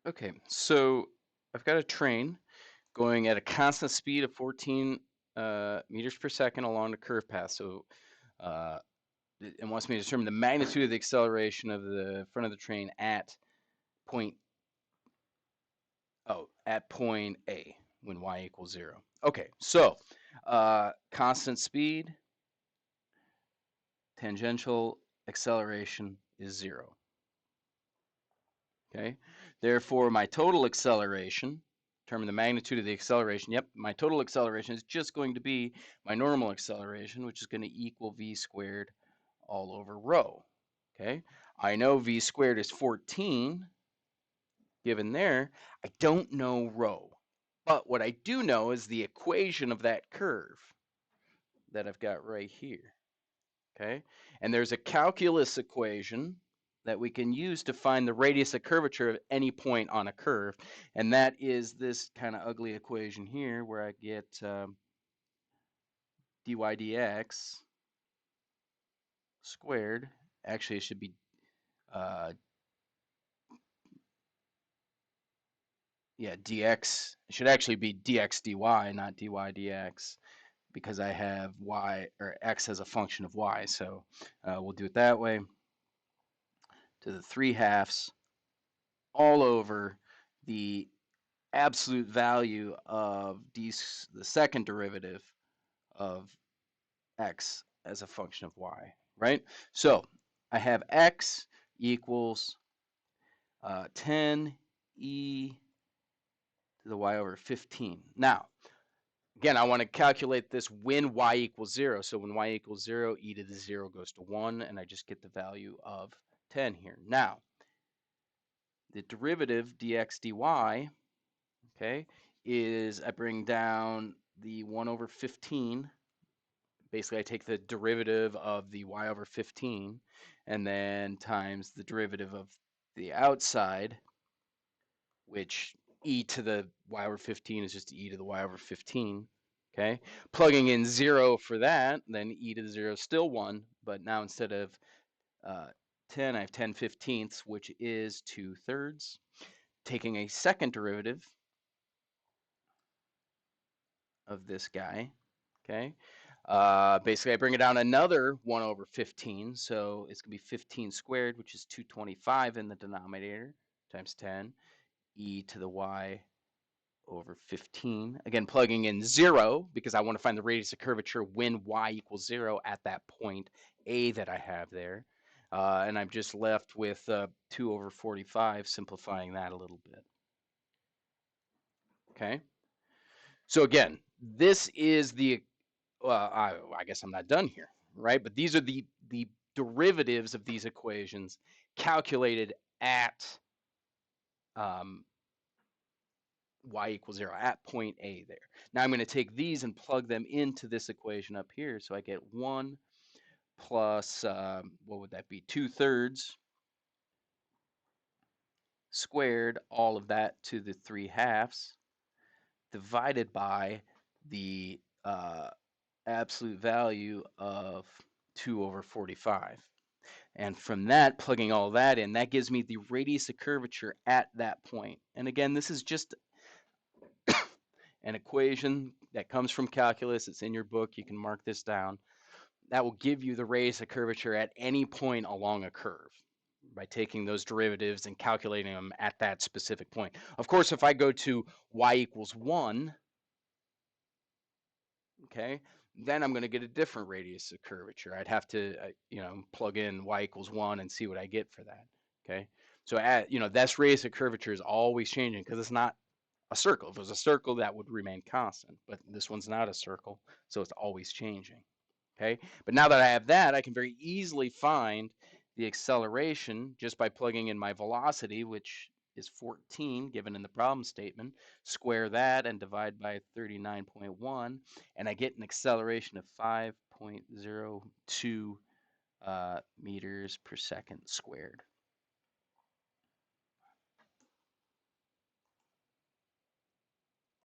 Okay, so I've got a train going at a constant speed of 14 meters per second along the curve path. So uh, it wants me to determine the magnitude of the acceleration of the front of the train at point at point A when y equals 0. Okay, so constant speed, tangential acceleration is 0. Okay, therefore my total acceleration, determine the magnitude of the acceleration. Yep, my total acceleration is just going to be my normal acceleration, which is going to equal v squared all over rho. Okay, I know v squared is 14 given there. I don't know rho, but what I do know is the equation of that curve that I've got right here. Okay, and there's a calculus equation that we can use to find the radius of curvature of any point on a curve, and that is this kind of ugly equation here where I get dy dx squared. Actually, it should be uh, dx. It should actually be dx dy, not dy dx, because I have y or x as a function of y. So we'll do it that way, to the 3/2 all over the absolute value of the second derivative of x as a function of y, right? So I have x equals 10 e to the y over 15. Now, again, I want to calculate this when y equals 0. So when y equals 0, e to the 0 goes to 1, and I just get the value of 10 here. Now, the derivative dx dy, okay, is I bring down the 1 over 15. Basically, I take the derivative of the y over 15 and then times the derivative of the outside, which e to the y over 15 is just e to the y over 15. Okay, plugging in 0 for that, then e to the 0 is still 1, but now instead of 10, I have 10/15, which is 2/3. Taking a second derivative of this guy, okay, basically I bring it down another 1 over 15, so it's going to be 15 squared, which is 225 in the denominator, times 10, e to the y over 15. Again, plugging in 0 because I want to find the radius of curvature when y equals 0 at that point A that I have there. And I'm just left with 2 over 45, simplifying that a little bit. Okay. So again, this is the, I guess I'm not done here, right? But these are the derivatives of these equations calculated at um, y equals 0 at point A there. Now I'm going to take these and plug them into this equation up here. So I get 1 plus, what would that be, 2/3 squared, all of that to the 3/2 divided by the absolute value of 2 over 45. And from that, plugging all that in, that gives me the radius of curvature at that point. And again, this is just an equation that comes from calculus. It's in your book. You can mark this down. That will give you the radius of curvature at any point along a curve by taking those derivatives and calculating them at that specific point. Of course, if I go to y equals 1, okay, then I'm going to get a different radius of curvature. I'd have to, plug in y equals 1 and see what I get for that, okay? So, that's radius of curvature is always changing because it's not a circle. If it was a circle, that would remain constant, but this one's not a circle, so it's always changing, okay? But now that I have that, I can very easily find the acceleration just by plugging in my velocity, which is 14 given in the problem statement, square that and divide by 39.1, and I get an acceleration of 5.02 meters per second squared.